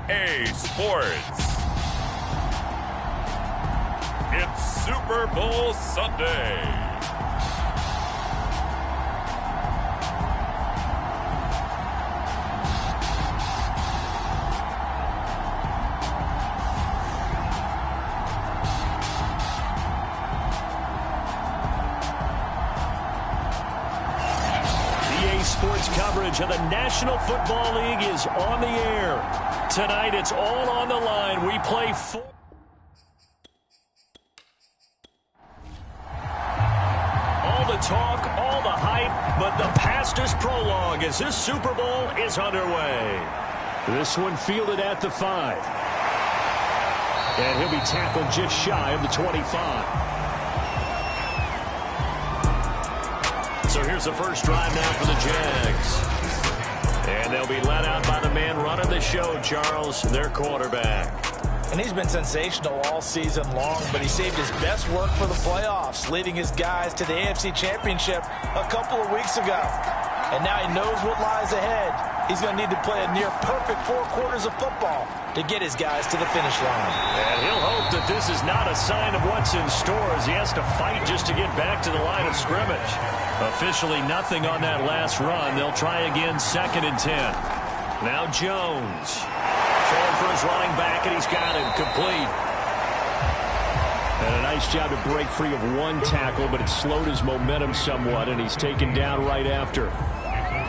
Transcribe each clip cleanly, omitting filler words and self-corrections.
EA Sports. It's Super Bowl Sunday. Sports coverage of the National Football League is on the air. Tonight, it's all on the line. We play all the talk, all the hype, but the pastor's prologue as this Super Bowl is underway. This one fielded at the 5. And he'll be tackled just shy of the 25. So here's the first drive now for the Jags. And they'll be let out by the man running the show, Charles, their quarterback. And he's been sensational all season long, but he saved his best work for the playoffs, leading his guys to the AFC Championship a couple of weeks ago. And now he knows what lies ahead. He's going to need to play a near-perfect 4 quarters of football to get his guys to the finish line. And he'll hope that this is not a sign of what's in store as he has to fight just to get back to the line of scrimmage. Officially nothing on that last run. They'll try again, 2nd and 10. Now Jones. Throwing for his running back, and he's got him complete. And a nice job to break free of one tackle, but it slowed his momentum somewhat, and he's taken down right after.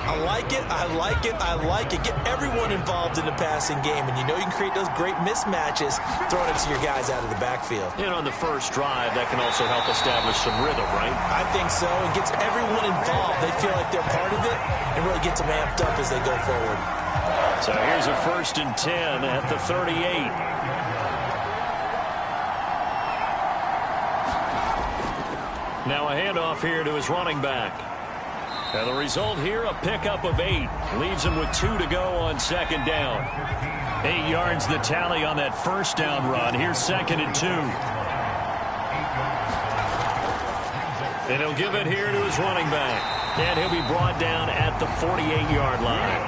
I like it, I like it, I like it. Get everyone involved in the passing game, and you know you can create those great mismatches throwing it to your guys out of the backfield. And on the first drive, that can also help establish some rhythm, right? I think so. It gets everyone involved. They feel like they're part of it and really gets them amped up as they go forward. So here's a 1st and 10 at the 38. Now a handoff here to his running back. And the result here, a pickup of 8. Leaves him with 2 to go on 2nd down. 8 yards the tally on that first down run. Here's 2nd and 2. And he'll give it here to his running back. And he'll be brought down at the 48-yard line.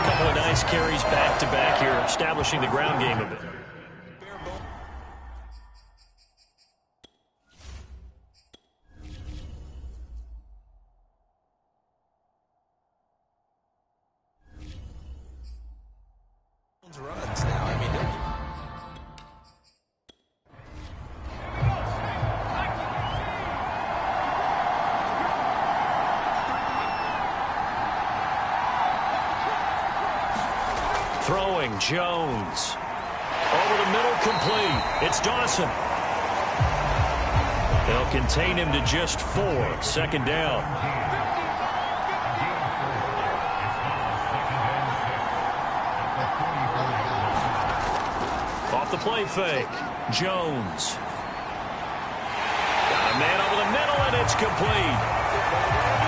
A couple of nice carries back-to-back here, establishing the ground game a bit. Runs now. I mean, throwing Jones over the middle, complete. It's Dawson. They'll contain him to just 4. 2nd down. The play fake. Jones. Got a man over the middle, and it's complete.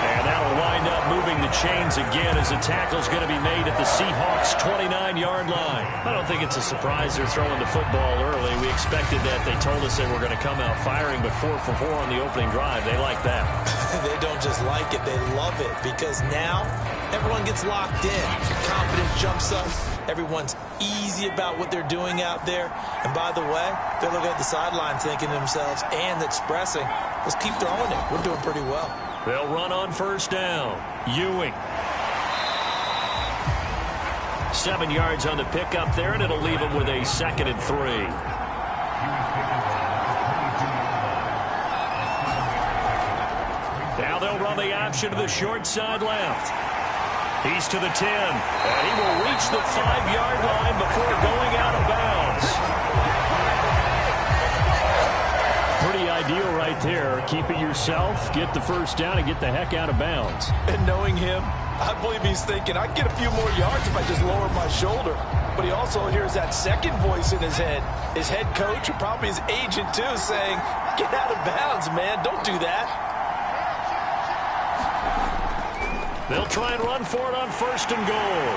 And that'll wind up moving the chains again as the tackle's going to be made at the Seahawks' 29-yard line. I don't think it's a surprise they're throwing the football early. We expected that. They told us they were going to come out firing, but 4 for 4 on the opening drive. They like that. They don't just like it. They love it because now everyone gets locked in. Confidence jumps up. Everyone's easy about what they're doing out there. And by the way, they're looking at the sideline thinking to themselves and expressing, let's keep throwing it. We're doing pretty well. They'll run on 1st down. Ewing. 7 yards on the pickup there, and it'll leave him with a 2nd and 3. Now they'll run the option to the short side left. He's to the 10, and he will reach the 5-yard line before going out of bounds. Pretty ideal right there. Keep it yourself, get the first down, and get the heck out of bounds. And knowing him, I believe he's thinking, I can get a few more yards if I just lower my shoulder. But he also hears that second voice in his head. His head coach, and probably his agent too, saying, get out of bounds, man. Don't do that. They'll try and run for it on 1st and goal.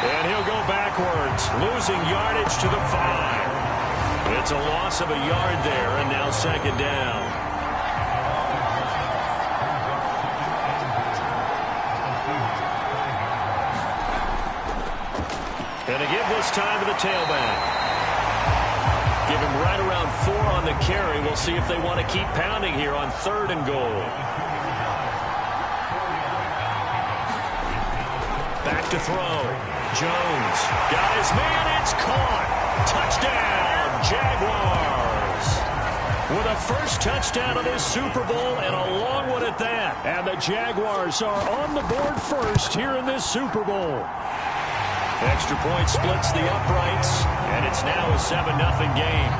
And he'll go backwards, losing yardage to the 5. It's a loss of a yard there, and now 2nd down. And to give this This time to the tailback. Give him right around 4 on the carry. We'll see if they want to keep pounding here on 3rd and goal. Back to throw. Jones got his man. It's caught. Touchdown, Jaguars. With a first touchdown of this Super Bowl and a long one at that. And the Jaguars are on the board first here in this Super Bowl. Extra point splits the uprights, and it's now a 7-0 game.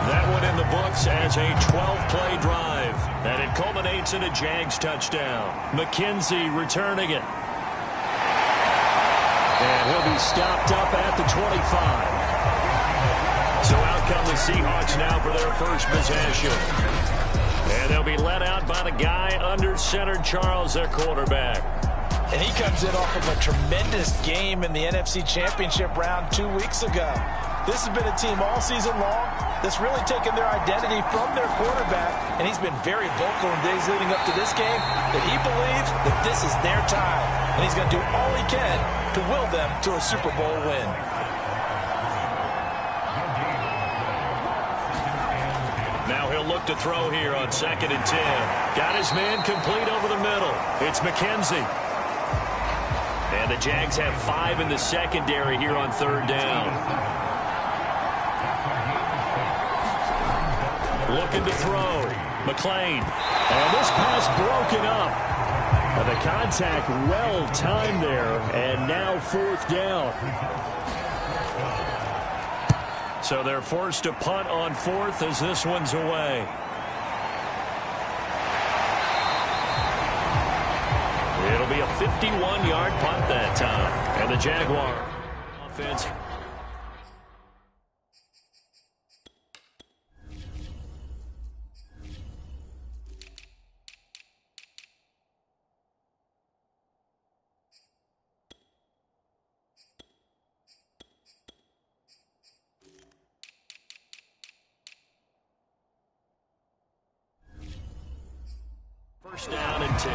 That one in the books as a 12-play drive, and it culminates in a Jags touchdown. McKenzie returning it. And he'll be stopped up at the 25. So out come the Seahawks now for their first possession. And they'll be let out by the guy under center, Charles, their quarterback. And he comes in off of a tremendous game in the NFC Championship round 2 weeks ago. This has been a team all season long that's really taken their identity from their quarterback, and he's been very vocal in days leading up to this game that he believes that this is their time, and he's going to do all he can to will them to a Super Bowl win. Now he'll look to throw here on 2nd and 10. Got his man complete over the middle. It's McKenzie. And the Jags have 5 in the secondary here on 3rd down. Looking to throw. McLean. And this pass broken up. And the contact well timed there. And now 4th down. So they're forced to punt on 4th as this one's away. It'll be a 51-yard punt that time. And the Jaguar offense. First down and 10.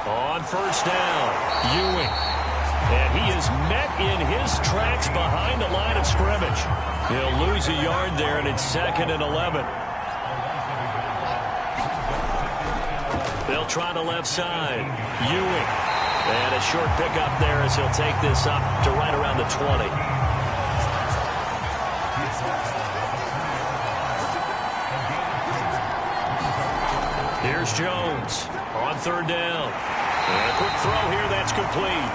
On first down, Ewing. And he is met in his tracks behind the line of scrimmage. He'll lose a yard there, and it's 2nd and 11. They'll try the left side. Ewing. And a short pickup there as he'll take this up to right around the 20. Here's Jones on 3rd down. And a quick throw here, that's complete.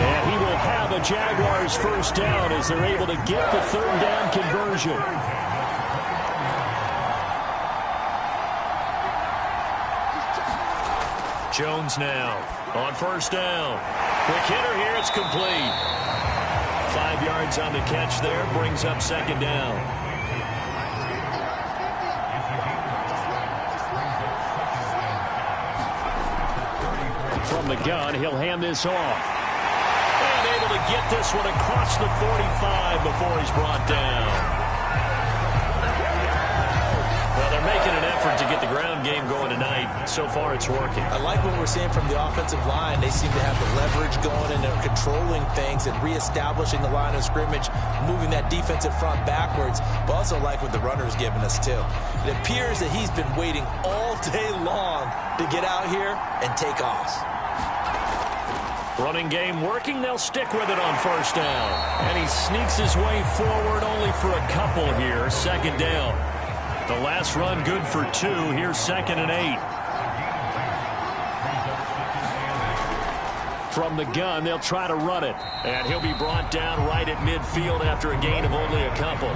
And he will have a Jaguars first down as they're able to get the 3rd down conversion. Jones now on first down. Quick hitter here, it's complete. 5 yards on the catch there, brings up 2nd down. From the gun, he'll hand this off. And able to get this one across the 45 before he's brought down. Well, they're making an effort to get the ground game going tonight. So far, it's working. I like what we're seeing from the offensive line. They seem to have the leverage going, and they're controlling things and reestablishing the line of scrimmage, moving that defensive front backwards. But also like what the runner's giving us, too. It appears that he's been waiting all day long to get out here and take off. Running game working. They'll stick with it on first down. And he sneaks his way forward only for a couple here. 2nd down. The last run good for 2. Here's 2nd and 8. From the gun, they'll try to run it. And he'll be brought down right at midfield after a gain of only a couple.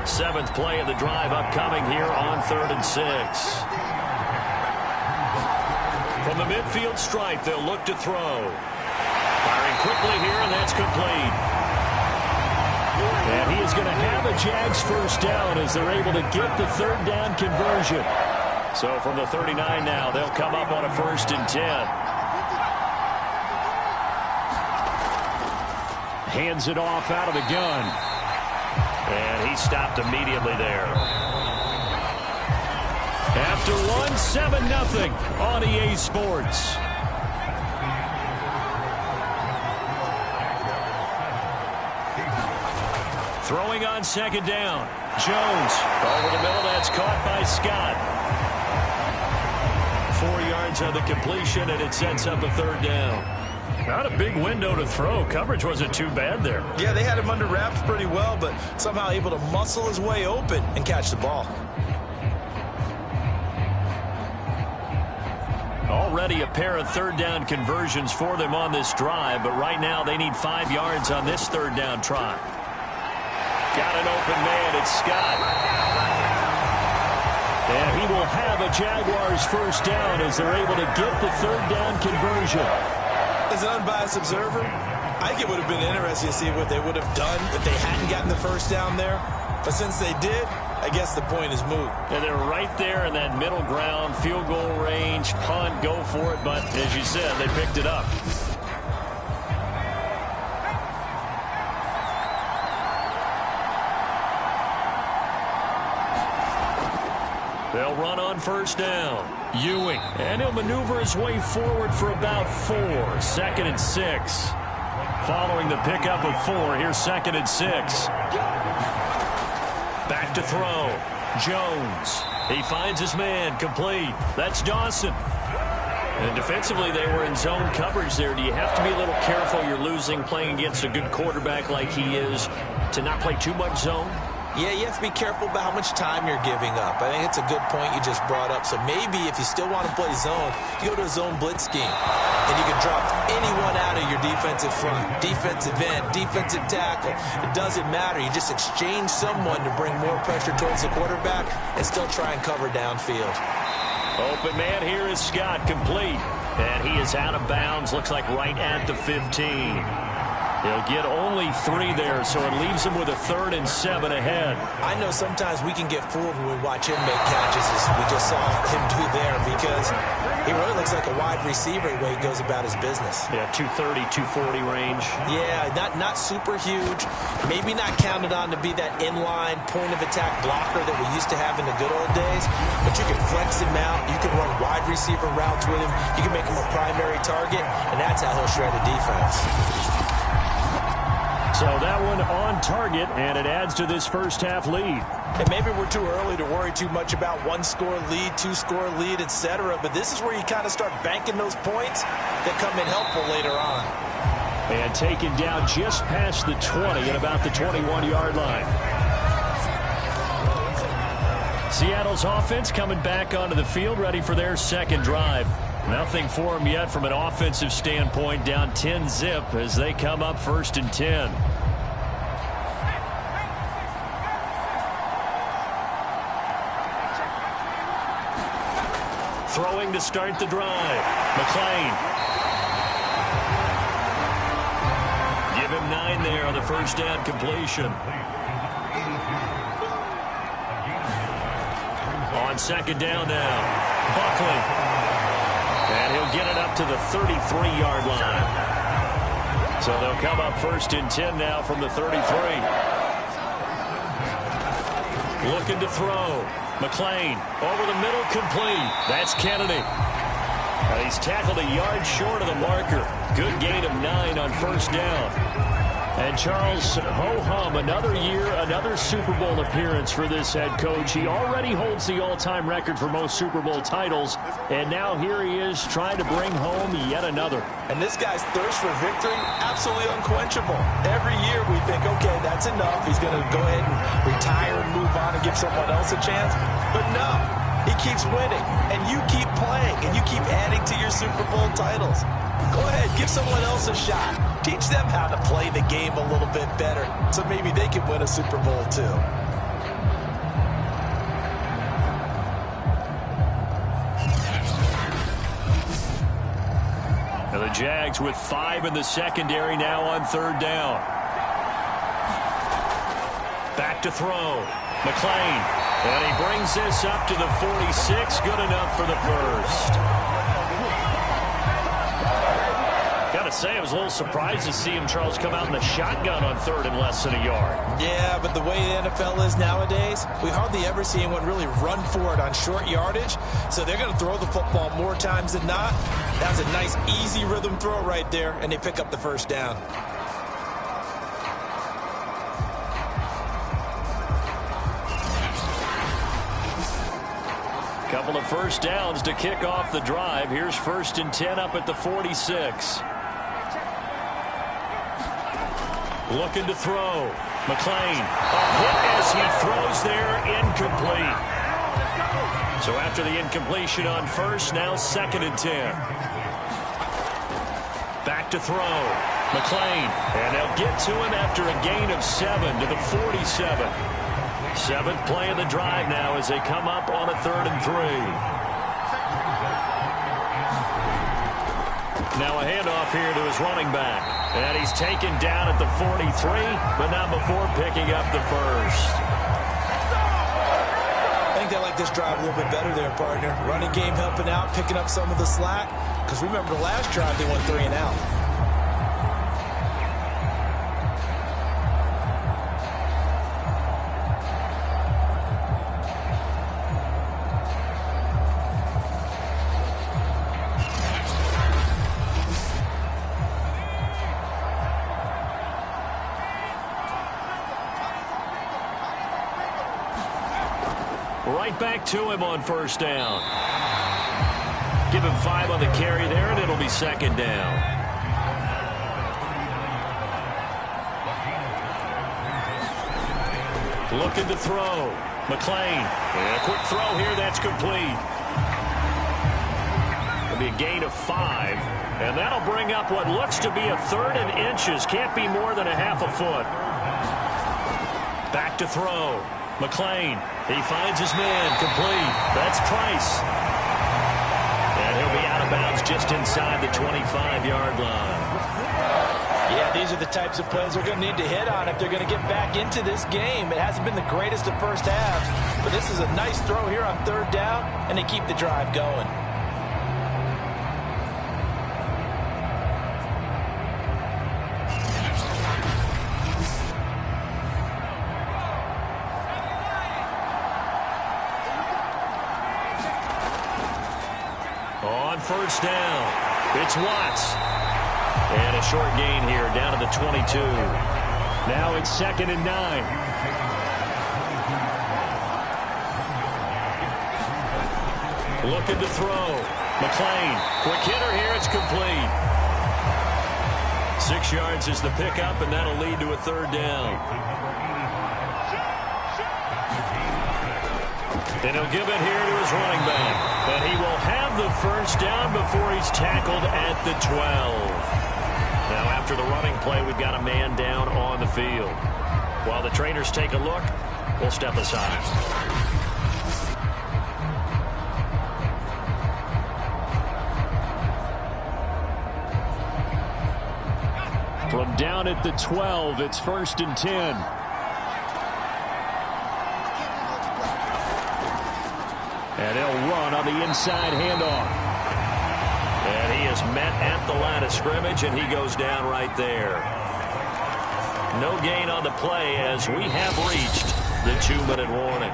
7th play of the drive upcoming here on 3rd and 6. From the midfield stripe, they'll look to throw. Firing quickly here, and that's complete. And he is going to have a Jags first down as they're able to get the 3rd down conversion. So from the 39 now, they'll come up on a 1st and 10. Hands it off out of the gun. And he stopped immediately there. After one, 7-0 on EA Sports. Throwing on second down. Jones over the middle. That's caught by Scott. 4 yards on the completion, and it sets up a third down. Not a big window to throw. Coverage wasn't too bad there. Yeah, they had him under wraps pretty well, but somehow able to muscle his way open and catch the ball. Already a pair of third down conversions for them on this drive, but right now they need 5 yards on this third down try. Got an open man. It's Scott. And he will have a Jaguars first down as they're able to get the third down conversion. As an unbiased observer, I think it would have been interesting to see what they would have done if they hadn't gotten the first down there. But since they did, I guess the point is moot. And they're right there in that middle ground, field goal range, punt, go for it. But as you said, they picked it up. They'll run on first down. Ewing. And he'll maneuver his way forward for about 4. 2nd and 6. Following the pickup of 4, here's 2nd and 6. Back to throw. Jones. He finds his man. Complete. That's Dawson. And defensively, they were in zone coverage there. Do you have to be a little careful? You're losing playing against a good quarterback like he is to not play too much zone? Yeah, you have to be careful about how much time you're giving up. I think it's a good point you just brought up. So maybe if you still want to play zone, you go to a zone blitz scheme. And you can drop anyone out of your defensive front, defensive end, defensive tackle. It doesn't matter. You just exchange someone to bring more pressure towards the quarterback and still try and cover downfield. Open man here is Scott, complete. And he is out of bounds, looks like right at the 15. He'll get only 3 there, so it leaves him with a 3rd and 7 ahead. I know sometimes we can get fooled when we watch him make catches, as we just saw him do there, because he really looks like a wide receiver the way he goes about his business. Yeah, 230, 240 range. Yeah, not super huge. Maybe not counted on to be that inline point-of-attack blocker that we used to have in the good old days, but you can flex him out. You can run wide receiver routes with him. You can make him a primary target, and that's how he'll shred a defense. So that one on target, and it adds to this first half lead. And maybe we're too early to worry too much about 1-score lead, 2-score lead, etc. But this is where you kind of start banking those points that come in helpful later on. And taken down just past the 20 at about the 21-yard line. Seattle's offense coming back onto the field, ready for their second drive. Nothing for them yet from an offensive standpoint, down 10-zip as they come up 1st and 10. Throwing to start the drive. McClain. Give him 9 there on the first down completion. On second down now. Buckley. And he'll get it up to the 33-yard line. So they'll come up 1st and 10 now from the 33. Looking to throw. McClain over the middle, complete. That's Kennedy. And he's tackled a yard short of the marker. Good gain of 9 on first down. And Charles ho-hum, another year, another Super Bowl appearance for this head coach. He already holds the all-time record for most Super Bowl titles. And now here he is trying to bring home yet another. And this guy's thirst for victory, absolutely unquenchable. Every year we think, okay, that's enough. He's going to go ahead and retire and move on and give someone else a chance. But no, he keeps winning. And you keep playing. And you keep adding to your Super Bowl titles. Go ahead, give someone else a shot. Teach them how to play the game a little bit better so maybe they can win a Super Bowl too. And the Jags with 5 in the secondary now on 3rd down. Back to throw. McClain. And he brings this up to the 46. Good enough for the first. Got to say I was a little surprised to see him, Charles, come out in the shotgun on third and less than a yard. Yeah, but the way the NFL is nowadays, we hardly ever see anyone really run for it on short yardage. So they're going to throw the football more times than not. That was a nice, easy rhythm throw right there, and they pick up the first down. Couple of first downs to kick off the drive. Here's 1st and 10 up at the 46. Looking to throw. McClain. A hit as he throws there, incomplete. So after the incompletion on first, now 2nd and 10. Back to throw. McClain. And they'll get to him after a gain of 7 to the 47. 7th play of the drive now as they come up on a 3rd and 3. Now a handoff here to his running back. And he's taken down at the 43, but not before picking up the first. I think they like this drive a little bit better there, partner. Running game helping out, picking up some of the slack. Because remember the last drive, they went 3 and out. Right back to him on first down. Give him 5 on the carry there, and it'll be 2nd down. Looking to throw. McClain. And a quick throw here, that's complete. It'll be a gain of 5. And that'll bring up what looks to be a 3rd and inches. Can't be more than a half a foot. Back to throw. McClain. He finds his man. Complete. That's Price. And he'll be out of bounds just inside the 25-yard line. Yeah, these are the types of plays they're going to need to hit on if they're going to get back into this game. It hasn't been the greatest of first halves, but this is a nice throw here on 3rd down, and they keep the drive going. On first down, it's Watts. And a short gain here down to the 22. Now it's 2nd and 9. Looking to throw. McClain. Quick hitter here. It's complete. 6 yards is the pickup, and that'll lead to a 3rd down. And he'll give it here to his running back. But he will have the first down before he's tackled at the 12. Now after the running play, we've got a man down on the field. While the trainers take a look, we'll step aside. From down at the 12, it's 1st and 10. And he'll run on the inside handoff. And he is met at the line of scrimmage, and he goes down right there. No gain on the play as we have reached the 2-minute warning.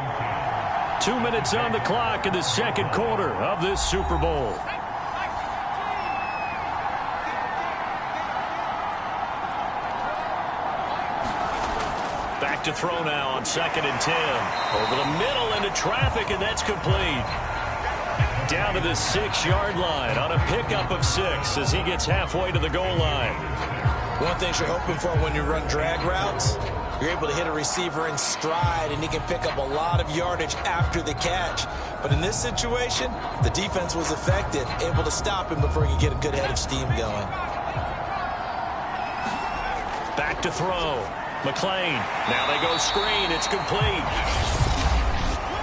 2 minutes on the clock in the 2nd quarter of this Super Bowl. Back to throw now on 2nd and 10. Over the middle into traffic, and that's complete. Down to the 6-yard line on a pickup of 6 as he gets halfway to the goal line. One thing you're hoping for when you run drag routes, you're able to hit a receiver in stride, and he can pick up a lot of yardage after the catch. But in this situation, the defense was effective, able to stop him before he could get a good head of steam going. Back to throw. McClain. Now they go screen. It's complete.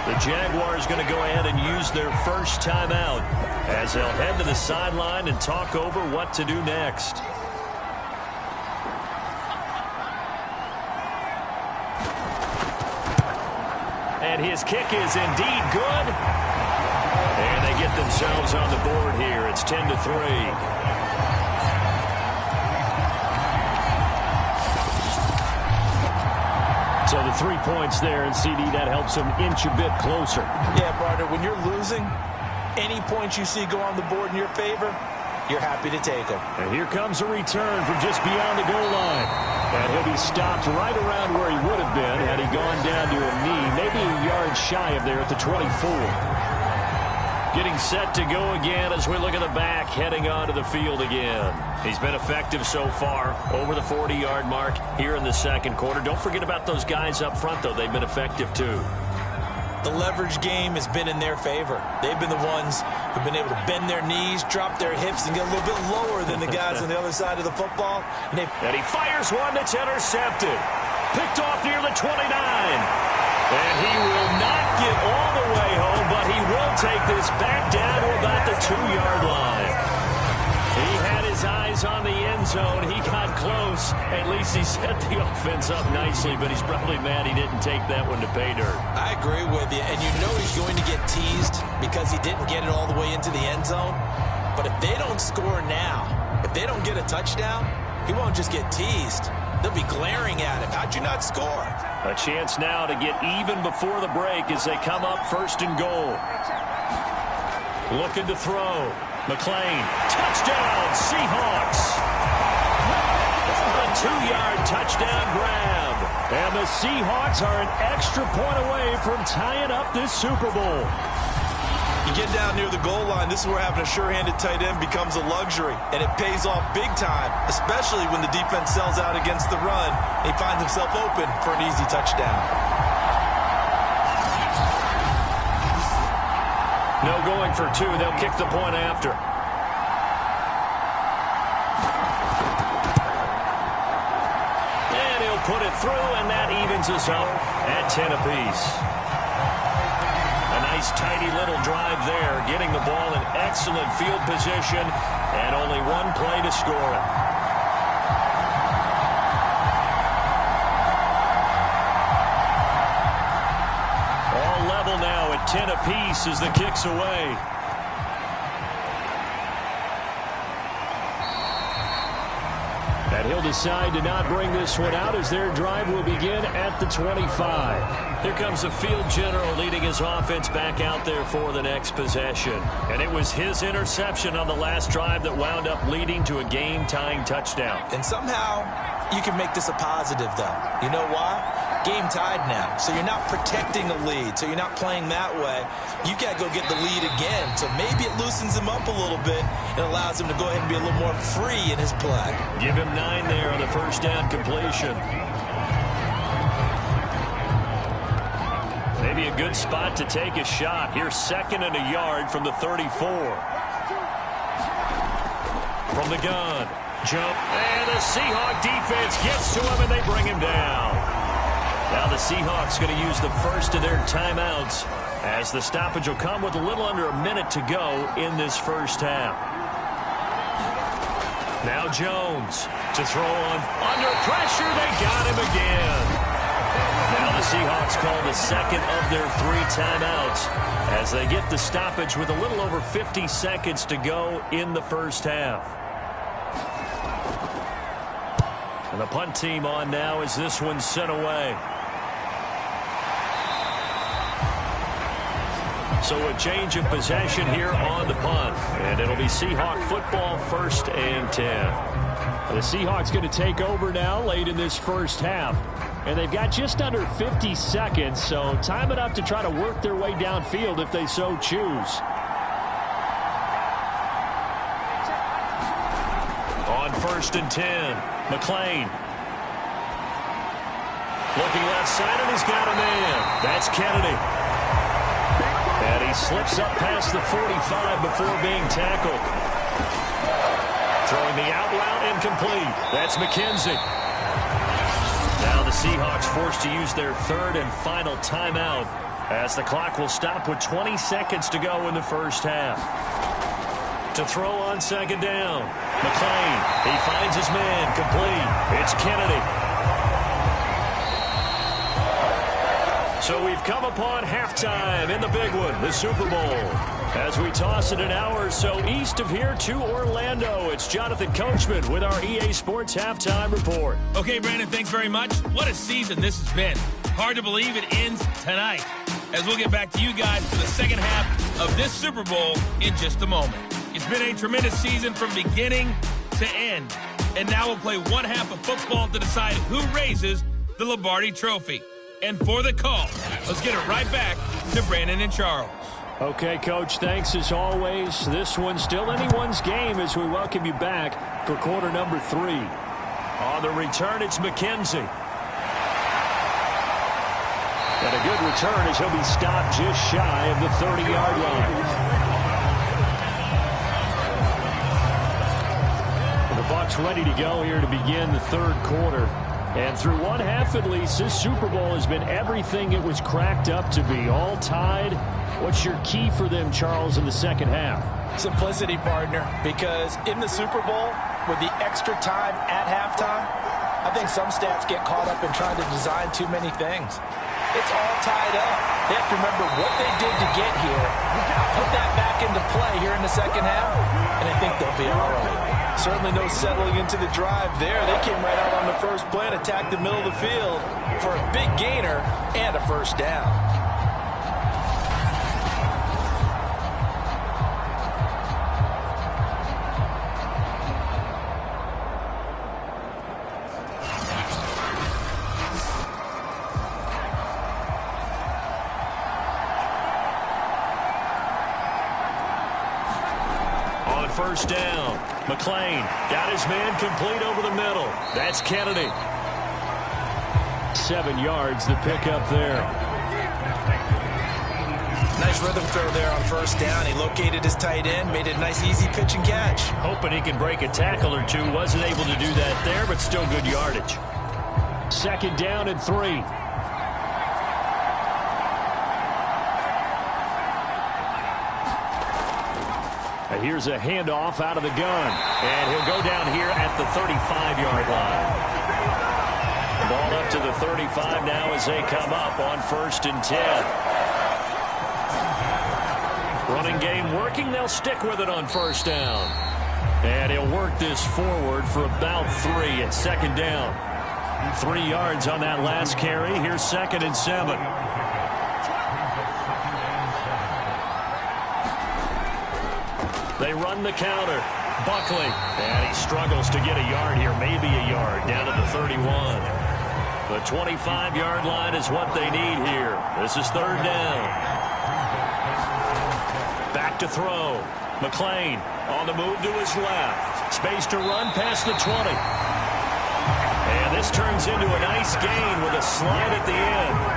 The Jaguars going to go ahead and use their first timeout as they'll head to the sideline and talk over what to do next. And his kick is indeed good. And they get themselves on the board here. It's 10-3. So the 3 points there, and CD, that helps him inch a bit closer. Yeah, partner, when you're losing, any points you see go on the board in your favor, you're happy to take them. And here comes a return from just beyond the goal line. And he'll be stopped right around where he would have been had he gone down to a knee, maybe a yard shy of there at the 24. Getting set to go again as we look at the back, heading onto the field again. He's been effective so far, over the 40-yard mark here in the second quarter. Don't forget about those guys up front, though. They've been effective, too. The leverage game has been in their favor. They've been the ones who've been able to bend their knees, drop their hips, and get a little bit lower than the guys on the other side of the football. And he fires one that's intercepted. Picked off near the 29. And he will not get all the way home, but he will take this back down to about the 2-yard line. He had his eyes on the end zone. He got close. At least he set the offense up nicely, but he's probably mad he didn't take that one to pay dirt. I agree with you, and you know he's going to get teased because he didn't get it all the way into the end zone. But if they don't score now, if they don't get a touchdown, he won't just get teased. They'll be glaring at him. How'd you not score? A chance now to get even before the break as they come up first and goal. Looking to throw. McClain. Touchdown, Seahawks. A 2-yard touchdown grab. And the Seahawks are an extra point away from tying up this Super Bowl. You get down near the goal line, this is where having a sure-handed tight end becomes a luxury, and it pays off big time, especially when the defense sells out against the run. He finds himself open for an easy touchdown. No going for 2. They'll kick the point after. And he'll put it through, and that evens us up at 10 apiece. A nice, tidy little drive there, getting the ball in excellent field position, and only one play to score it. All level now at 10 apiece as the kick's away. And he'll decide to not bring this one out as their drive will begin at the 25. Here comes the field general leading his offense back out there for the next possession. And it was his interception on the last drive that wound up leading to a game-tying touchdown. And somehow you can make this a positive, though. You know why? Game tied now, so you're not protecting a lead, so you're not playing that way. You got to go get the lead again, so maybe it loosens him up a little bit and allows him to go ahead and be a little more free in his play. Give him 9 there on the first down completion. Maybe a good spot to take a shot. Here's 2nd and a yard from the 34. From the gun. Jump. And the Seahawk defense gets to him, and they bring him down. Now the Seahawks going to use the first of their timeouts as the stoppage will come with a little under a minute to go in this first half. Now Jones to throw on. Under pressure, they got him again. Now the Seahawks call the second of their 3 timeouts as they get the stoppage with a little over 50 seconds to go in the first half. And the punt team on now as this one's sent away. So a change of possession here on the punt. And it'll be Seahawk football, 1st and 10. The Seahawks going to take over now late in this first half. And they've got just under 50 seconds, so time enough to try to work their way downfield if they so choose. On 1st and 10, McClain. Looking left side, and he's got a man. That's Kennedy. And he slips up past the 45 before being tackled. Throwing the out route incomplete. That's McKenzie. Now the Seahawks forced to use their 3rd and final timeout as the clock will stop with 20 seconds to go in the first half. To throw on 2nd down. McClain. He finds his man. Complete. It's Kennedy. So we've come upon halftime in the big one, the Super Bowl. As we toss it an hour or so east of here to Orlando, it's Jonathan Coachman with our EA Sports Halftime Report. Okay, Brandon, thanks very much. What a season this has been. hard to believe it ends tonight, as we'll get back to you guys for the second half of this Super Bowl in just a moment. It's been a tremendous season from beginning to end, and now we'll play one half of football to decide who raises the Lombardi Trophy. And for the call, let's get it right back to Brandon and Charles. Okay, Coach, thanks as always. This one's still anyone's game as we welcome you back for quarter number 3. On the return, it's McKenzie. And a good return as he'll be stopped just shy of the 30-yard line. The Bucs ready to go here to begin the third quarter. And through one half at least, this Super Bowl has been everything it was cracked up to be. All tied. What's your key for them, Charles, in the second half? Simplicity, partner, because in the Super Bowl, with the extra time at halftime, I think some stats get caught up in trying to design too many things. It's all tied up. They have to remember what they did to get here, put that back into play here in the second half, and I think they'll be all right. Certainly no settling into the drive there. They came right out on the first play and attacked the middle of the field for a big gainer and a first down. First down. McClain got his man complete over the middle. That's Kennedy. 7 yards, the pickup there. Nice rhythm throw there on first down. He located his tight end, made it a nice easy pitch and catch. Hoping he can break a tackle or two. Wasn't able to do that there, but still good yardage. Second down and 3. Here's a handoff out of the gun. And he'll go down here at the 35-yard line. Ball up to the 35 now as they come up on 1st and 10. Running game working. They'll stick with it on first down. And he'll work this forward for about 3 at second down. 3 yards on that last carry. Here's 2nd and 7. They run the counter. Buckley. And he struggles to get a yard here. Maybe a yard down to the 31. The 25-yard line is what they need here. This is 3rd down. Back to throw. McClain on the move to his left. Space to run past the 20. And this turns into a nice gain with a slide at the end.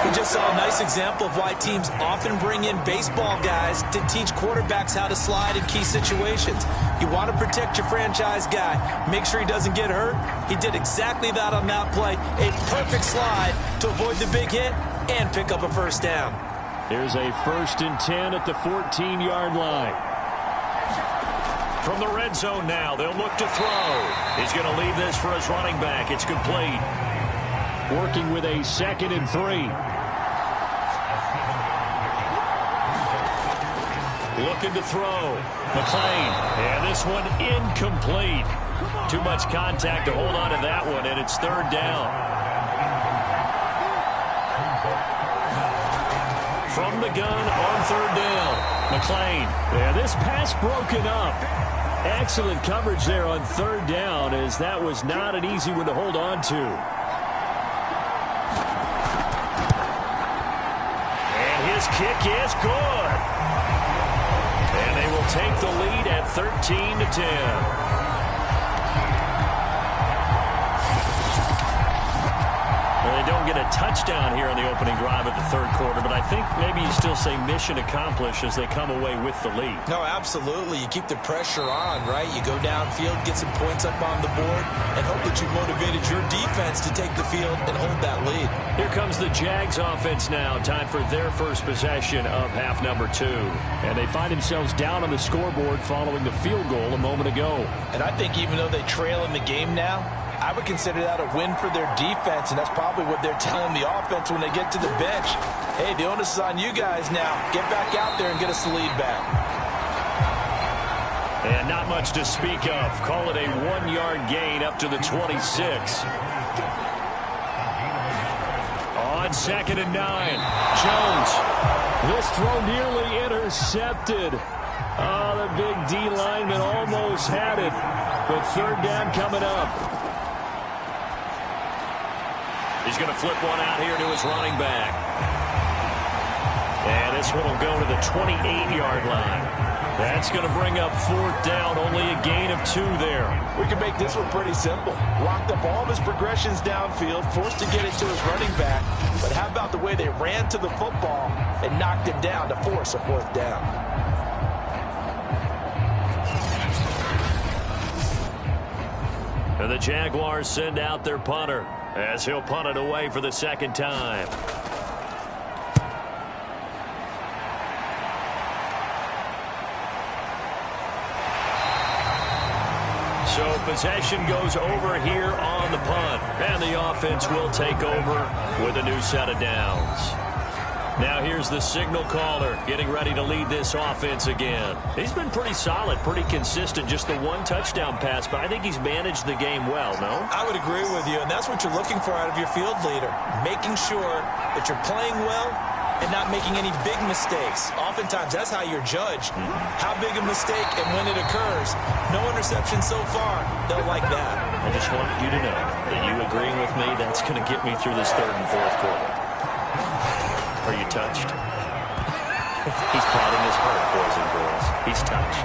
We just saw a nice example of why teams often bring in baseball guys to teach quarterbacks how to slide in key situations. You want to protect your franchise guy. Make sure he doesn't get hurt. He did exactly that on that play. A perfect slide to avoid the big hit and pick up a first down. Here's a 1st and 10 at the 14-yard line. From the red zone now, they'll look to throw. He's going to leave this for his running back. It's complete. Working with a 2nd and 3. Looking to throw. McClain. And this one incomplete. Too much contact to hold on to that one, and it's 3rd down. From the gun on 3rd down. McClain. Yeah, this pass broken up. Excellent coverage there on 3rd down, as that was not an easy one to hold on to. And his kick is good. And they will take the lead at 13-10. They don't get a touchdown here in the opening drive of the third quarter, but I think maybe you still say mission accomplished as they come away with the lead. No, absolutely. You keep the pressure on, right? You go downfield, get some points up on the board, and hope that you've motivated your defense to take the field and hold that lead. Here comes the Jags offense now. Time for their first possession of half number 2. And they find themselves down on the scoreboard following the field goal a moment ago. And I think even though they trail in the game now, I would consider that a win for their defense, and that's probably what they're telling the offense when they get to the bench. Hey, the onus is on you guys now. Get back out there and get us the lead back. And not much to speak of. Call it a 1-yard gain up to the 26. on 2nd and 9. Jones. This throw nearly intercepted. Oh, the big D lineman almost had it. But 3rd down coming up. He's going to flip one out here to his running back. And this one will go to the 28-yard line. That's going to bring up 4th down, only a gain of 2 there. We can make this one pretty simple. Locked up all of his progressions downfield, forced to get it to his running back. But how about the way they ran to the football and knocked him down to force a 4th down? And the Jaguars send out their punter as he'll punt it away for the 2nd time. So possession goes over here on the punt. And the offense will take over with a new set of downs. Now here's the signal caller getting ready to lead this offense again. He's been pretty solid, pretty consistent, just the 1 touchdown pass, but I think he's managed the game well, no? I would agree with you, and that's what you're looking for out of your field leader, making sure that you're playing well and not making any big mistakes. Oftentimes, that's how you're judged. How big a mistake and when it occurs. No interception so far. They'll like that. I just want you to know that you agreeing with me, that's going to get me through this 3rd and 4th quarter. Are you touched? He's patting his heart, boys and girls. He's touched.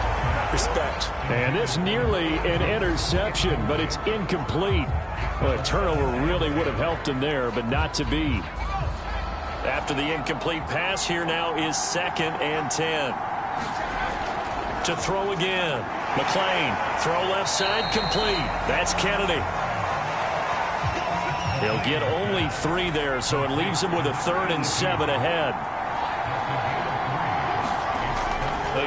Respect. And this nearly an interception, but it's incomplete. Well, a turnover really would have helped him there, but not to be. After the incomplete pass, here now is 2nd and 10. To throw again. McClain, throw left side, complete. That's Kennedy. He'll get only 3 there, so it leaves him with a 3rd and 7 ahead.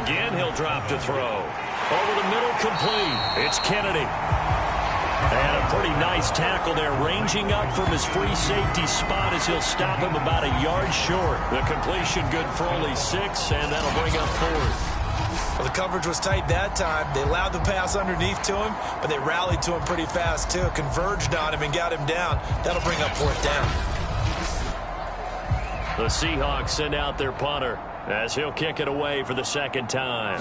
Again, he'll drop to throw. Over the middle, complete. It's Kennedy. And a pretty nice tackle there, ranging up from his free safety spot as he'll stop him about a yard short. The completion good for only 6, and that'll bring up 4th. Well, the coverage was tight that time. They allowed the pass underneath to him, but they rallied to him pretty fast, too. Converged on him and got him down. That'll bring up 4th down. The Seahawks send out their punter as he'll kick it away for the 2nd time.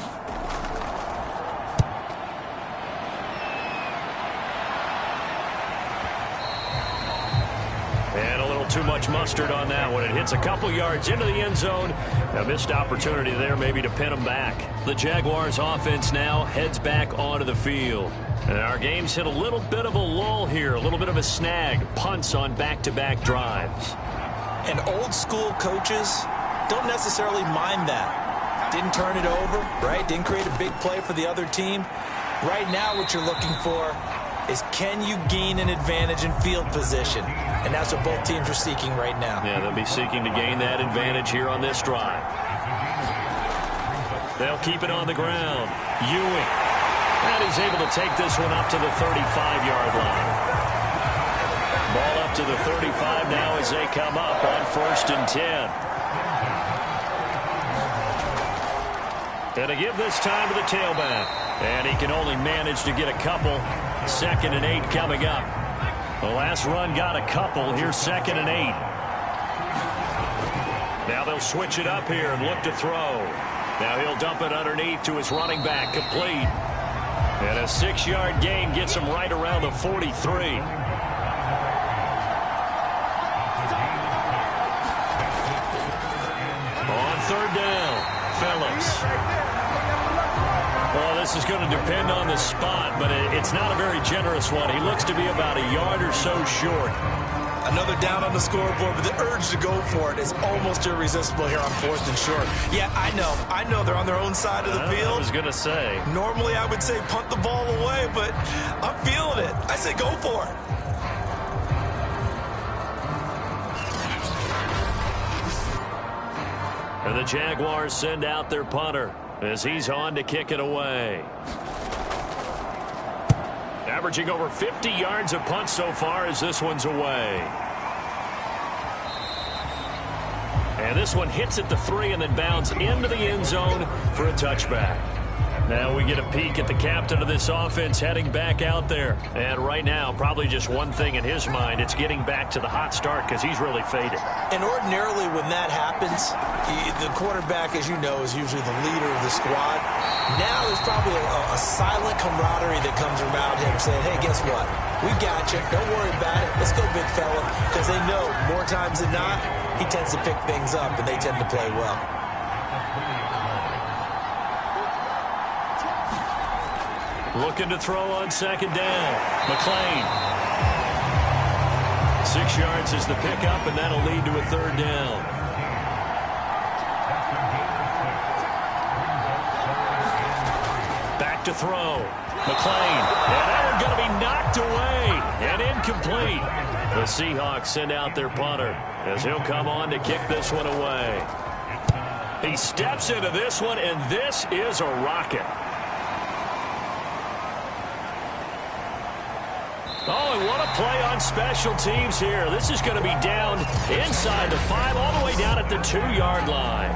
And a little too much mustard on that one. It hits a couple yards into the end zone. A missed opportunity there maybe to pin them back. The Jaguars offense now heads back onto the field. And our game's hit a little bit of a lull here, a little bit of a snag. Punts on back-to-back drives. And old school coaches don't necessarily mind that. Didn't turn it over, right? Didn't create a big play for the other team. Right now what you're looking for is, can you gain an advantage in field position? And that's what both teams are seeking right now. Yeah, they'll be seeking to gain that advantage here on this drive. They'll keep it on the ground. Ewing. And he's able to take this one up to the 35-yard line. Ball up to the 35 now as they come up on 1st and 10. And to give this time to the tailback. And he can only manage to get a couple. 2nd and 8 coming up. The last run got a couple. Here's 2nd and 8. Now they'll switch it up here and look to throw. Now he'll dump it underneath to his running back, complete. And a 6-yard gain gets him right around the 43. On 3rd down, Phillips. Well, this is going to depend on the spot, but it's not a very generous one. He looks to be about a yard or so short. Another down on the scoreboard, but the urge to go for it is almost irresistible here on 4th and short. Yeah, I know they're on their own side of the field. I was going to say. Normally I would say punt the ball away, but I'm feeling it. I say go for it. And the Jaguars send out their punter as he's on to kick it away. Averaging over 50 yards of punt so far as this one's away. And this one hits at the 3 and then bounds into the end zone for a touchback. Now we get a peek at the captain of this offense heading back out there. And right now, probably just one thing in his mind. It's getting back to the hot start because he's really faded. And ordinarily when that happens, the quarterback, as you know, is usually the leader of the squad. Now there's probably a silent camaraderie that comes around him saying, hey, guess what? We got you. Don't worry about it. Let's go, big fella. Because they know more times than not, he tends to pick things up, and they tend to play well. Looking to throw on second down. McClain. 6 yards is the pickup, and that'll lead to a third down. Back to throw. McClain. And that one's going to be knocked away and incomplete. The Seahawks send out their punter as he'll come on to kick this one away. He steps into this one, and this is a rocket. Oh, and what a play on special teams here. This is going to be down inside the 5, all the way down at the 2-yard line.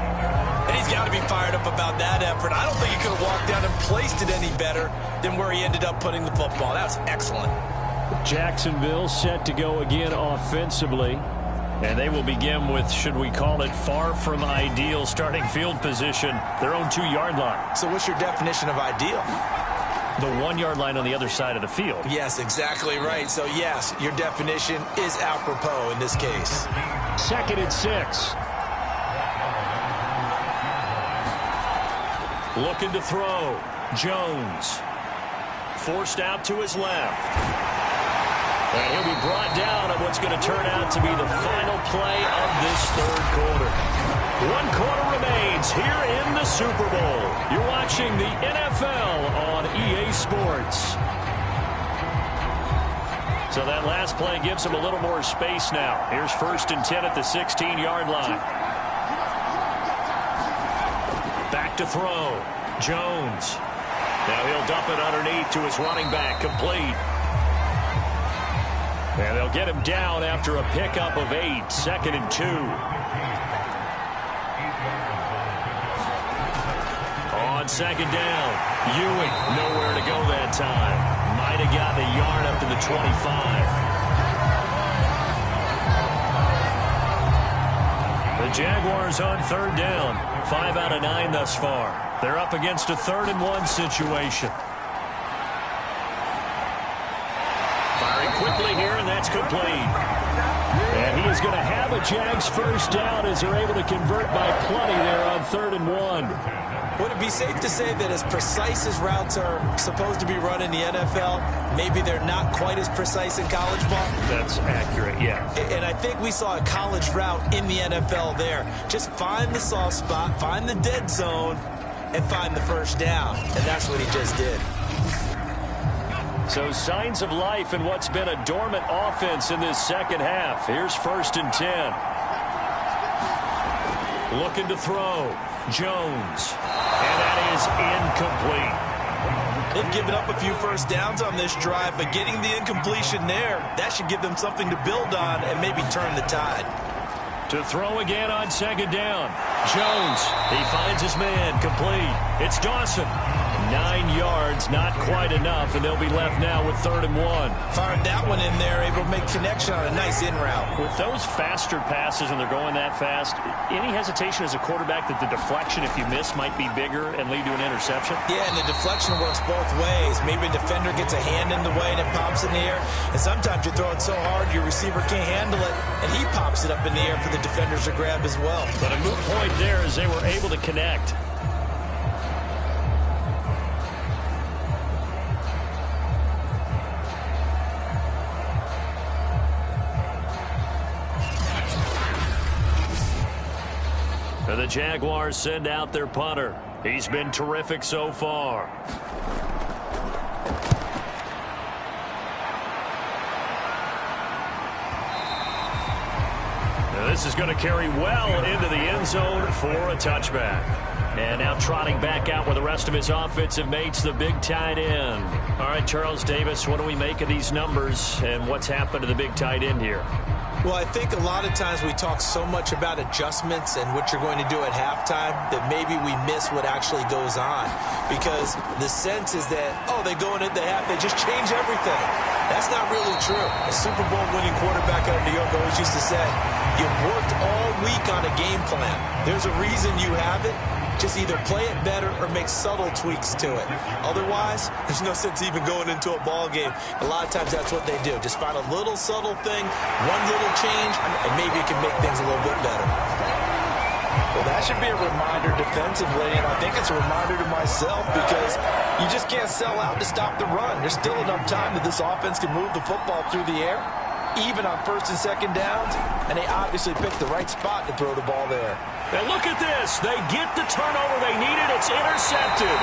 And he's got to be fired up about that effort. I don't think he could have walked down and placed it any better than where he ended up putting the football. That was excellent. Jacksonville set to go again offensively. And they will begin with, should we call it, far from ideal starting field position, their own 2-yard line. So what's your definition of ideal? The 1-yard line on the other side of the field. Yes, exactly right. So, yes, your definition is apropos in this case. 2nd and 6. Looking to throw. Jones. Forced out to his left. And he'll be brought down on what's going to turn out to be the final play of this third quarter. 1 quarter remains here in the Super Bowl. You're watching the NFL on EA Sports. So that last play gives him a little more space now. Here's 1st and 10 at the 16-yard line. Back to throw. Jones. Now he'll dump it underneath to his running back. Complete. And they'll get him down after a pickup of 8. 2nd and 2. On second down, Ewing nowhere to go that time. Might have gotten a yard up to the 25. The Jaguars on 3rd down. 5 out of 9 thus far. They're up against a 3rd and 1 situation. Firing quickly here, and that's complete. And he is going to have a Jags first down as they're able to convert by plenty there on 3rd and 1. Would it be safe to say that as precise as routes are supposed to be run in the NFL, maybe they're not quite as precise in college ball? That's accurate, yeah. And I think we saw a college route in the NFL there. Just find the soft spot, find the dead zone, and find the first down. And that's what he just did. So signs of life in what's been a dormant offense in this second half. Here's 1st and 10. Looking to throw. Jones. And that is incomplete. They've given up a few first downs on this drive, but getting the incompletion there, that should give them something to build on and maybe turn the tide. To throw again on second down. Jones. He finds his man. Complete. It's Dawson. 9 yards, not quite enough, and they'll be left now with 3rd and 1. Fired that one in there, able to make connection on a nice in route. With those faster passes and they're going that fast, any hesitation as a quarterback that the deflection, if you miss, might be bigger and lead to an interception? Yeah, and the deflection works both ways. Maybe a defender gets a hand in the way and it pops in the air, and sometimes you throw it so hard your receiver can't handle it, and he pops it up in the air for the defenders to grab as well. But a moot point there is they were able to connect. The Jaguars send out their punter. He's been terrific so far. Now this is going to carry well into the end zone for a touchback. And now trotting back out with the rest of his offensive mates, the big tight end. All right, Charles Davis, what do we make of these numbers and what's happened to the big tight end here? Well, I think a lot of times we talk so much about adjustments and what you're going to do at halftime that maybe we miss what actually goes on. Because the sense is that, oh, they go in at the half, they just change everything. That's not really true. A Super Bowl winning quarterback out of New York always used to say, you worked all week on a game plan. There's a reason you have it. Just either play it better or make subtle tweaks to it. Otherwise, there's no sense even going into a ball game. A lot of times that's what they do. Just find a little subtle thing, one little change, and maybe it can make things a little bit better. Well, that should be a reminder defensively, and I think it's a reminder to myself because you just can't sell out to stop the run. There's still enough time that this offense can move the football through the air, even on first and second downs, and they obviously picked the right spot to throw the ball there. And look at this. They get the turnover they needed. It's intercepted.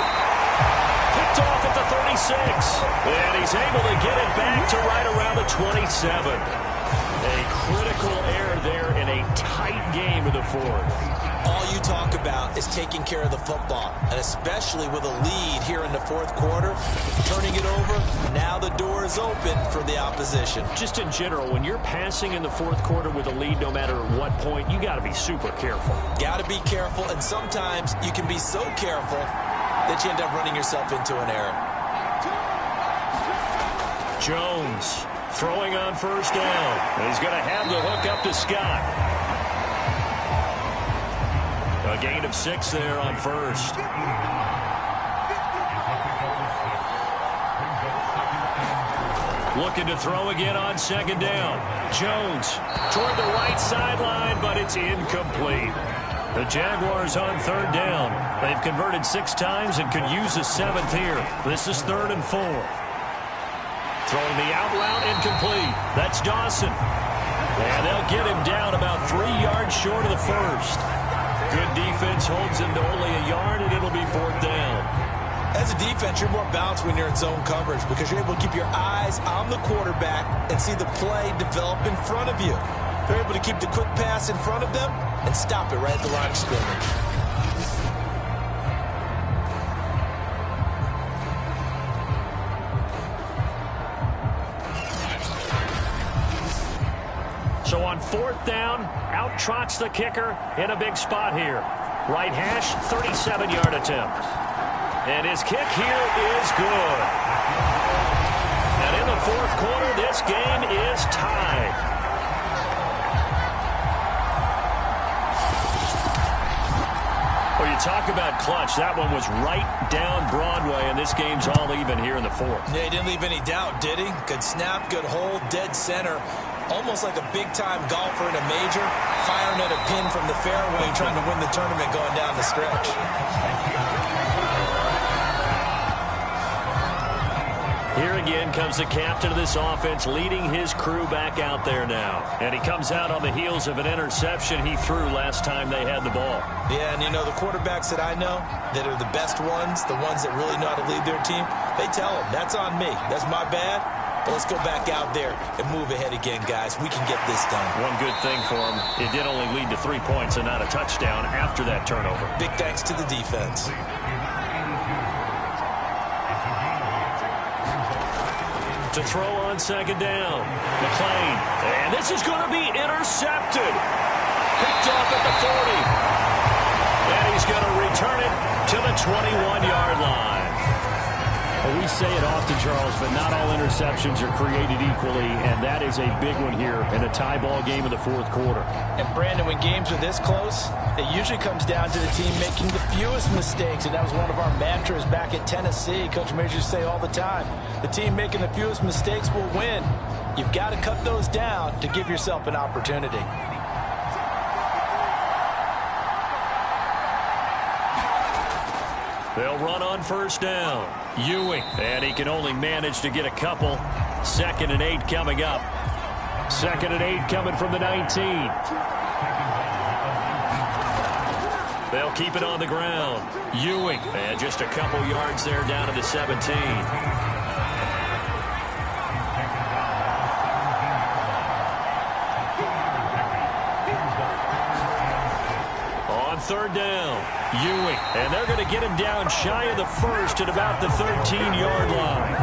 Picked off at the 36. And he's able to get it back to right around the 27. A critical error there in a tight game in the fourth. All you talk about is taking care of the football, and especially with a lead here in the fourth quarter, turning it over, now the door is open for the opposition. Just in general, when you're passing in the fourth quarter with a lead, no matter what point, you got to be super careful. Got to be careful, and sometimes you can be so careful that you end up running yourself into an error. Jones throwing on first down. And he's going to have the hook up to Scott. A gain of 6 there on first. Looking to throw again on second down. Jones toward the right sideline, but it's incomplete. The Jaguars on third down. They've converted 6 times and could use a 7th here. This is 3rd and 4. Throwing the out route incomplete. That's Dawson. And they'll get him down about 3 yards short of the first. Good defense holds him to only a yard, and it'll be 4th down. As a defense, you're more balanced when you're in zone coverage because you're able to keep your eyes on the quarterback and see the play develop in front of you. They're able to keep the quick pass in front of them and stop it right at the line of scrimmage. So on 4th down, out trots the kicker in a big spot here. Right hash, 37-yard attempt. And his kick here is good. And in the fourth quarter, this game is tied. Well, you talk about clutch. That one was right down Broadway, and this game's all even here in the fourth. Yeah, he didn't leave any doubt, did he? Good snap, good hold, dead center. Almost like a big-time golfer in a major, firing at a pin from the fairway, trying to win the tournament going down the stretch. Here again comes the captain of this offense, leading his crew back out there now. And he comes out on the heels of an interception he threw last time they had the ball. Yeah, and you know, the quarterbacks that I know that are the best ones, the ones that really know how to lead their team, they tell them, that's on me. That's my bad. But let's go back out there and move ahead again, guys. We can get this done. One good thing for him, it did only lead to 3 points and not a touchdown after that turnover. Big thanks to the defense. To throw on second down. McClain. And this is going to be intercepted. Picked off at the 40. And he's going to return it to the 21-yard line. Well, we say it often, Charles, but not all interceptions are created equally, and that is a big one here in a tie ball game in the fourth quarter. And, Brandon, when games are this close, it usually comes down to the team making the fewest mistakes, and that was one of our mantras back at Tennessee. Coach Majors used to say all the time, the team making the fewest mistakes will win. You've got to cut those down to give yourself an opportunity. They'll run on first down. Ewing, and he can only manage to get a couple. 2nd and 8 coming up. 2nd and 8 coming from the 19. They'll keep it on the ground. Ewing, and just a couple yards there down to the 17. On 3rd down, Ewing, and they're going to get him down shy of the first at about the 13-yard line.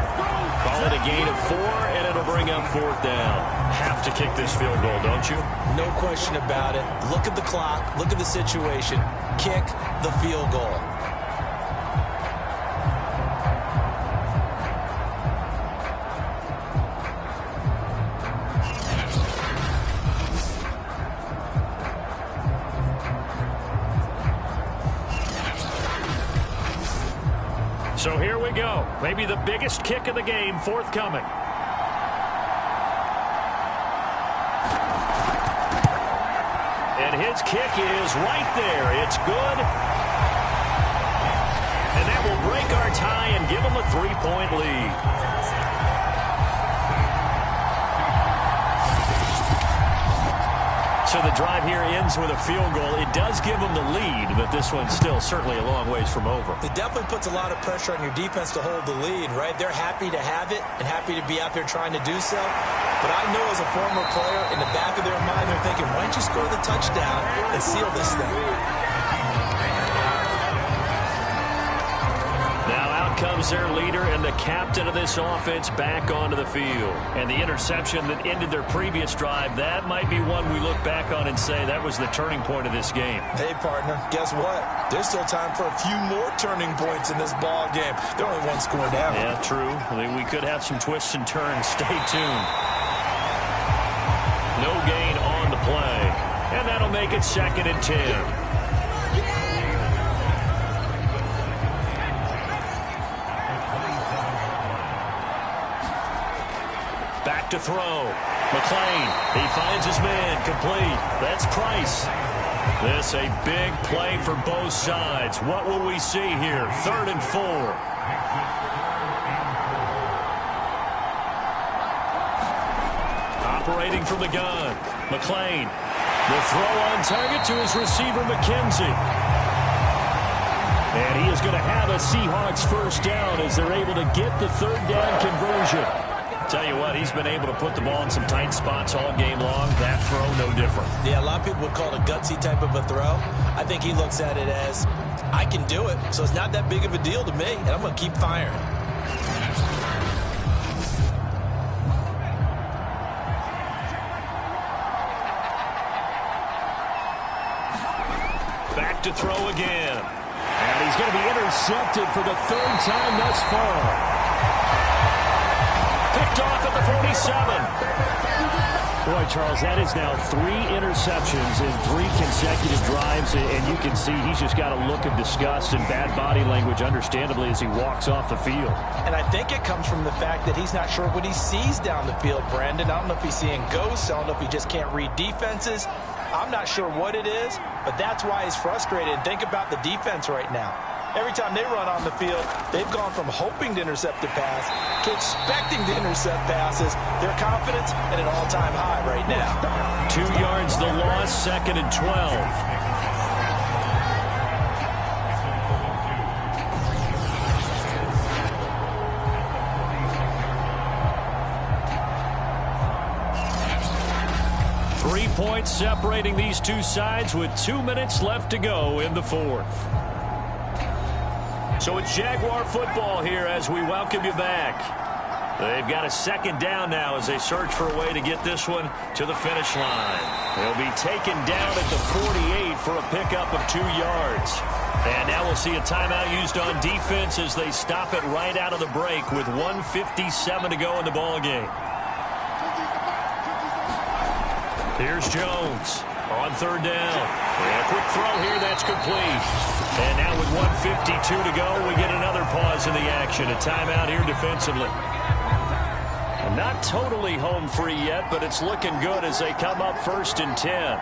Call it a gain of 4, and it'll bring up 4th down. Have to kick this field goal, don't you? No question about it. Look at the clock. Look at the situation. Kick the field goal. So here we go. Maybe the biggest kick of the game forthcoming. And his kick is right there. It's good. And that will break our tie and give them a 3-point lead. So the drive here ends with a field goal. It does give them the lead, but this one's still certainly a long ways from over. It definitely puts a lot of pressure on your defense to hold the lead, right? They're happy to have it and happy to be out there trying to do so. But I know as a former player, in the back of their mind, they're thinking, why don't you score the touchdown and seal this thing? Now out comes their leader and the captain of this offense back onto the field. And the interception that ended their previous drive, that might be one we look back on and say that was the turning point of this game. Hey, partner, guess what? There's still time for a few more turning points in this ball game. They're only one score down. Yeah, true. I mean, we could have some twists and turns. Stay tuned. No gain on the play. And that'll make it 2nd and 10. Back to throw. McLean, he finds his man, complete. That's Price. This a big play for both sides. What will we see here? 3rd and 4. Operating from the gun. McLean. The throw on target to his receiver, McKenzie. And he is going to have a Seahawks 1st down as they're able to get the 3rd down conversion. Tell you what, he's been able to put the ball in some tight spots all game long. That throw, no different. Yeah, a lot of people would call it a gutsy type of a throw. I think he looks at it as, I can do it, so it's not that big of a deal to me, and I'm going to keep firing. Back to throw again. And he's going to be intercepted for the 3rd time thus far. Picked off at the 47. Boy, Charles, that is now 3 interceptions in 3 consecutive drives, and you can see he's just got a look of disgust and bad body language, understandably, as he walks off the field. And I think it comes from the fact that he's not sure what he sees down the field, Brandon. I don't know if he's seeing ghosts. I don't know if he just can't read defenses. I'm not sure what it is, but that's why he's frustrated. Think about the defense right now. Every time they run on the field, they've gone from hoping to intercept a pass to expecting to intercept passes. Their confidence at an all-time high right now. 2 yards the loss, 2nd and 12. Three points separating these two sides with 2 minutes left to go in the 4th. So it's Jaguar football here as we welcome you back. They've got a 2nd down now as they search for a way to get this one to the finish line. They'll be taken down at the 48 for a pickup of 2 yards. And now we'll see a timeout used on defense as they stop it right out of the break with 1:57 to go in the ball game. Here's Jones on 3rd down. And a quick throw here, that's complete. And now with 1:52 to go, we get another pause in the action. A timeout here defensively. Not totally home free yet, but it's looking good as they come up 1st and 10.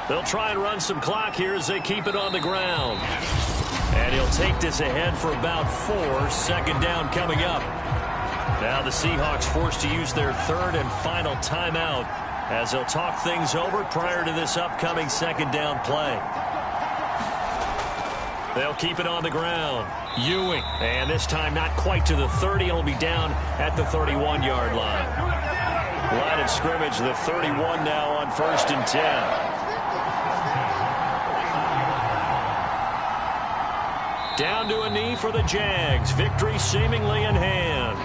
They'll try and run some clock here as they keep it on the ground. And he'll take this ahead for about 4. 2nd down coming up. Now the Seahawks forced to use their 3rd and final timeout as they'll talk things over prior to this upcoming 2nd down play. They'll keep it on the ground. Ewing, and this time not quite to the 30. He'll be down at the 31-yard line. Line of scrimmage, the 31 now on 1st and 10. 2 Down to a knee for the Jags. Victory seemingly in hand.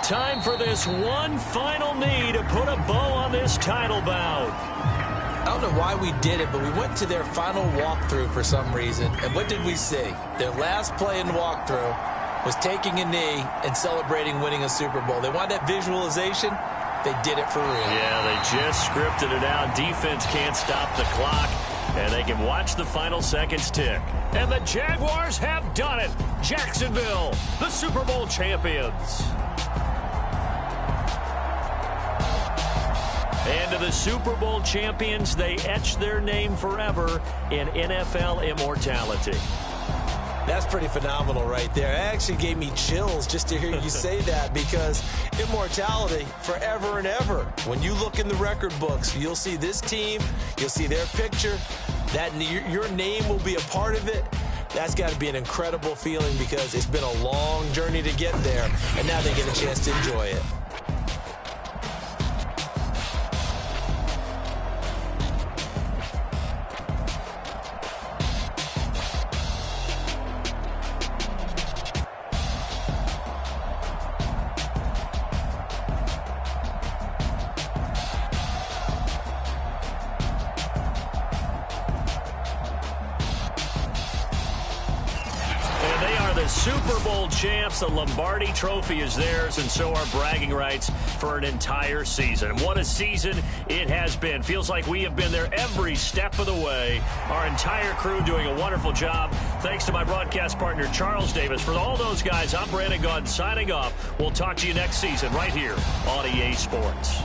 Time for this one final knee to put a bow on this title bout. I don't know why we did it, but we went to their final walkthrough for some reason. And what did we see? Their last play in walkthrough was taking a knee and celebrating winning a Super Bowl. They want that visualization. They did it for real. Yeah, they just scripted it out. Defense can't stop the clock, and they can watch the final seconds tick. And the Jaguars have done it. Jacksonville, the Super Bowl champions. And to the Super Bowl champions, they etch their name forever in NFL immortality. That's pretty phenomenal right there. It actually gave me chills just to hear you say that, because immortality forever and ever. When you look in the record books, you'll see this team, you'll see their picture, that your name will be a part of it. That's got to be an incredible feeling, because it's been a long journey to get there, and now they get a chance to enjoy it. Super Bowl champs. The Lombardi Trophy is theirs, and so are bragging rights for an entire season. And what a season it has been. Feels like we have been there every step of the way. Our entire crew doing a wonderful job. Thanks to my broadcast partner, Charles Davis. For all those guys, I'm Brandon Gaudin signing off. We'll talk to you next season right here on EA Sports.